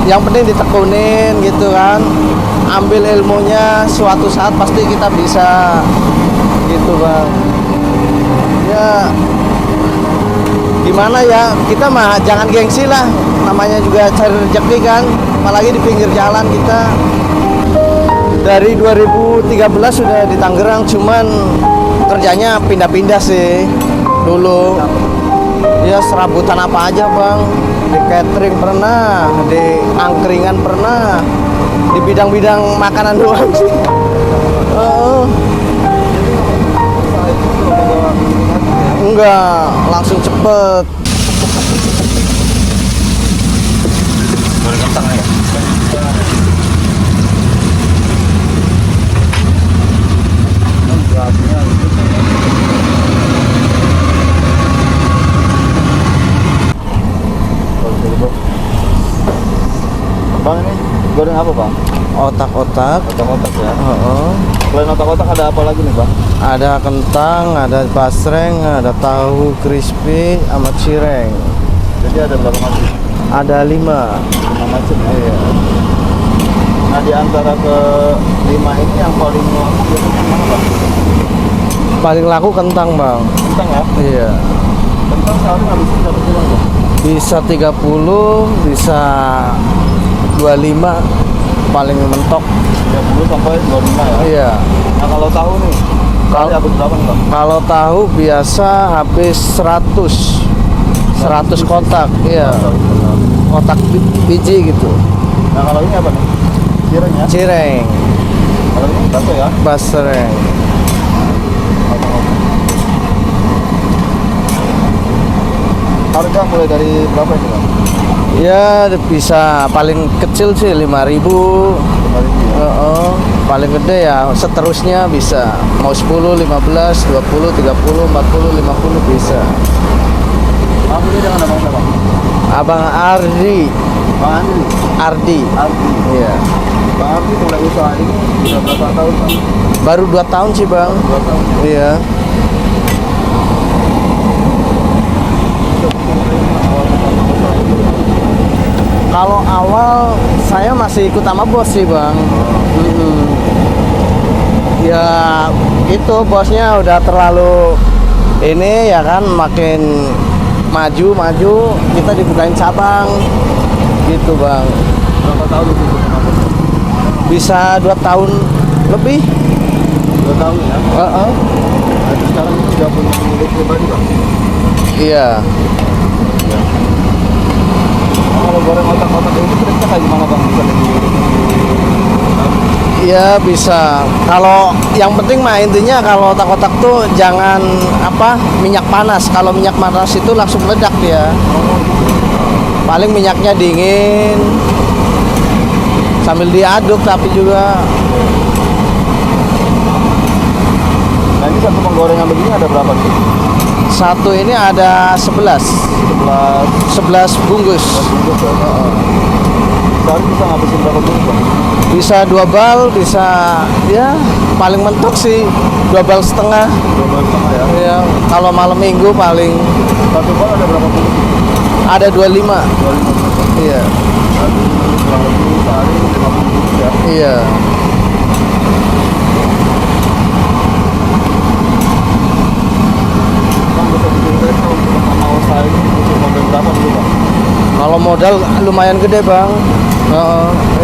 yang penting ditekunin gitu kan, ambil ilmunya, suatu saat pasti kita bisa gitu bang. Ya gimana ya, kita mah jangan gengsi lah, namanya juga cari rezeki kan, apalagi di pinggir jalan. Kita dari 2013 sudah di Tangerang, cuman kerjanya pindah-pindah sih. Dulu ya serabutan apa aja bang, di catering pernah, di angkringan pernah, di bidang-bidang makanan doang sih. Enggak, langsung cepet. Goreng kentang ya? Bang, ini goreng apa bang? Otak-otak. Otak-otak ya? Heeh. Selain otak-otak ada apa lagi nih bang? Ada kentang, ada basreng, ada tahu crispy, sama cireng. Jadi ada berapa macam? Ada 5. 5 macam ya? Iya. Nah di antara ke 5 ini yang paling laku biasanya mana bang? Paling laku kentang bang. Kentang ya? Iya. Kentang sehari ngabisin berapa kilo bang? Bisa 30, bisa 25, paling mentok. 30 sampai 25 ya? Iya. Nah kalau tahu nih, Kalau- habis berapa nih bang? Kalau tahu biasa habis 100 kotak. Iya. Kotak biji gitu. Nah kalau ini apa nih? Cireng ya? Cireng, Kalau ini bakso ya? basreng. Harga mulai dari berapa ini bang? Ya bisa paling kecil sih 5.000. 5.000 ya? Paling gede ya seterusnya bisa. Mau 10, 15, 20, 30, 40, 50 bisa. Bang ini dengan abang siapa? Abang Ardi. Bang Andri? Ardi. Ardi. Iya. Bang Ardi mulai usaha ini sudah berapa tahun bang? Baru 2 tahun sih bang. 2 tahun ya? Iya. Kalau awal saya masih ikut sama bos sih bang. Ya itu bosnya udah terlalu ini ya kan, makin maju kita dibukain cabang gitu bang. Berapa tahun itu sama bos? Bisa 2 tahun lebih. 2 tahun ya? Jadi sekarang ini sudah punya milik pribadi bang? Iya. Kalau goreng otak-otak itu kira-kira kayak gimana bang? Bisa lebih Iya bisa. Kalau yang penting mah intinya kalau otak-otak tuh jangan minyak panas. Kalau minyak panas itu langsung meledak dia. Paling minyaknya dingin sambil diaduk tapi juga. Nah ini satu penggorengan begini ada berapa sih? Satu ini ada 11 bungkus. Bungkus ya? Sehari bisa ngabisin berapa bungkus bang? Bisa 2 bal, bisa ya paling mentok sih 2 bal setengah. 2 bulan setengah ya? Ya kalau malam minggu paling Satu bal ada berapa bungkus? ada 25. 25 bungkus. Iya. Satu kurang lebih sehari 50 bungkus ya? Iya. Bang bisa diceritain kalau untuk pertama usaha ini butuh modal berapa dulu bang? Kalau modal lumayan gede bang.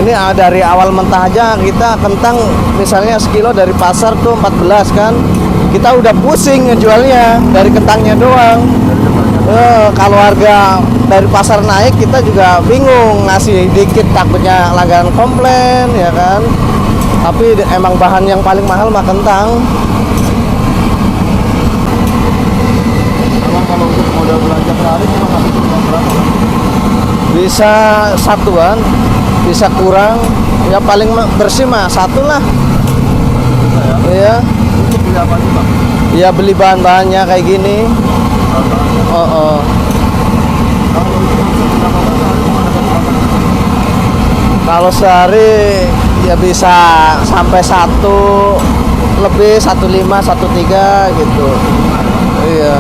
Ini dari awal mentah aja kita kentang misalnya sekilo dari pasar tuh 14 kan, kita udah pusing ngejualnya dari kentangnya doang. Kalau harga dari pasar naik kita juga bingung ngasih dikit, takutnya langganan komplain ya kan. Tapi emang bahan yang paling mahal mah kentang. Memang kalau untuk modal belanja per hari cuma ngabisin uang berapa bang? Bisa satuan, bisa kurang, ya paling bersih mah 1 lah. Bisa ya? Iya. Untuk beli apa sih bang? Ya beli bahan-bahannya kayak gini. Kalau itu bisa berapa bang sehari cuma dapat berapa? Kalau sehari ya bisa sampai 1 lebih, 1,5, 1,3 gitu. Iya.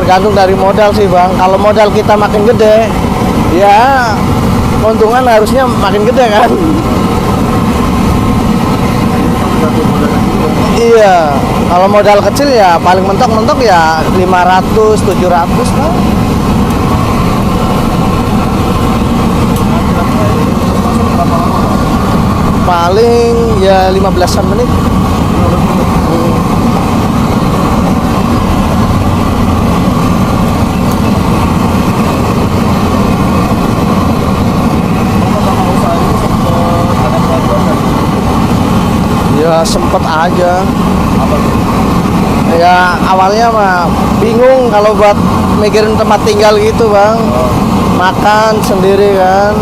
tergantung dari modal sih bang. Kalau modal kita makin gede, ya keuntungan harusnya makin gede kan. Tergantung modalnya juga. Iya, kalau modal kecil ya paling mentok-mentok ya 500, 700 kan. Kira-kira ini masuk berapa lama? Paling ya 15-an menit. 15 menit. Pertama usaha ini sempat ada keraguan nggak? Ya sempet aja. Apa tuh? Ya awalnya mah bingung kalau buat mikirin tempat tinggal gitu bang. Makan sendiri kan.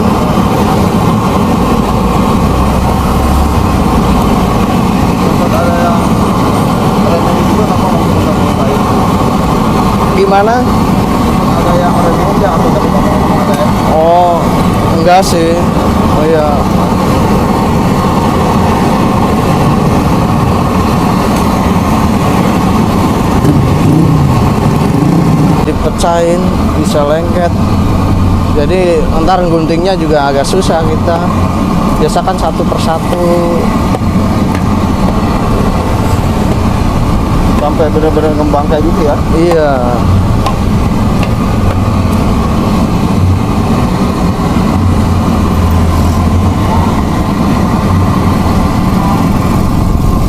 Sempat ada yang remeh juga apa waktu pertama usaha ini? Gimana? Ada yang remeh aja atau dari kamu memang ada ya? Oh enggak sih. Oh ya. Dipecahin bisa lengket, jadi ntar guntingnya juga agak susah kita biasakan satu persatu. Sampai benar-benar ngembang kayak gitu ya? Iya,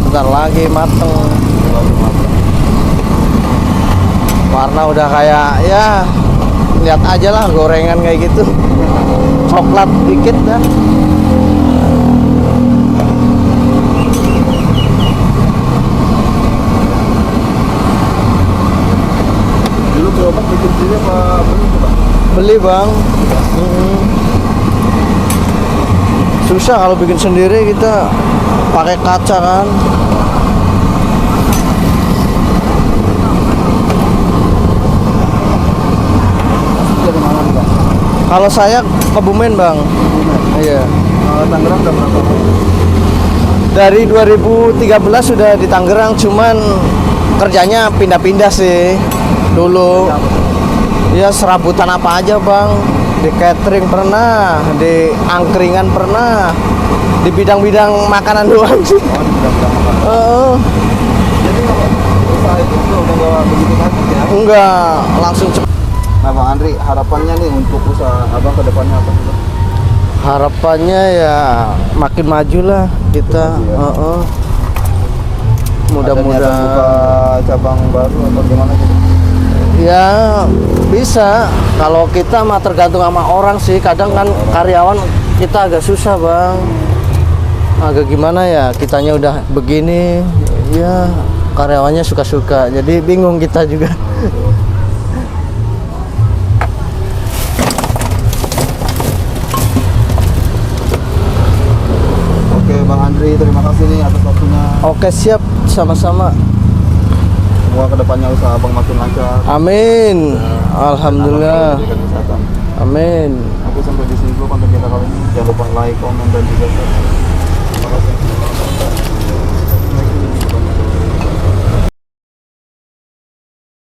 bentar lagi mateng, warna udah kayak ya lihat aja lah gorengan kayak gitu, coklat dikit dah. Dulu gerobak bikin sendiri apa beli tuh Pak? Beli bang. Susah kalau bikin sendiri, kita pakai kaca kan. Dari mana nih Pak? Kalau saya Kebumen bang. Iya. Tangerang udah berapa lama? Dari 2013 sudah di Tangerang, cuman kerjanya pindah-pindah sih. Dulu Apa tuh? ya serabutan apa aja bang. Di catering pernah, di angkringan pernah, di bidang-bidang makanan doang sih. Oh, di bidang makan. Heeh. Jadi usaha itu juga udah nggak begitu sakit ya? Enggak, langsung cepet. Nah Bang Andri, harapannya nih untuk usaha Abang ke depannya apa sih Bang? Harapannya ya makin maju lah kita. Makin maju ya. Heeh. Ada niatan buka Mudah-mudahan cabang baru atau gimana gitu? ya bisa. Kalau kita mah tergantung sama orang sih. Kadang kan karyawan kita agak susah bang. Agak gimana ya, kitanya udah begini, ya karyawannya suka-suka. Jadi bingung kita juga. Oke Bang Andri, terima kasih nih atas waktunya. Oke siap, sama-sama. Semoga kedepannya usaha Abang makin lancar. Amin. Dan Alhamdulillah. Abang diberikan kesehatan. Amin. Oke, sampai di sini dulu konten kita kali ini. Jangan lupa like, komen, dan juga share. Terima kasih.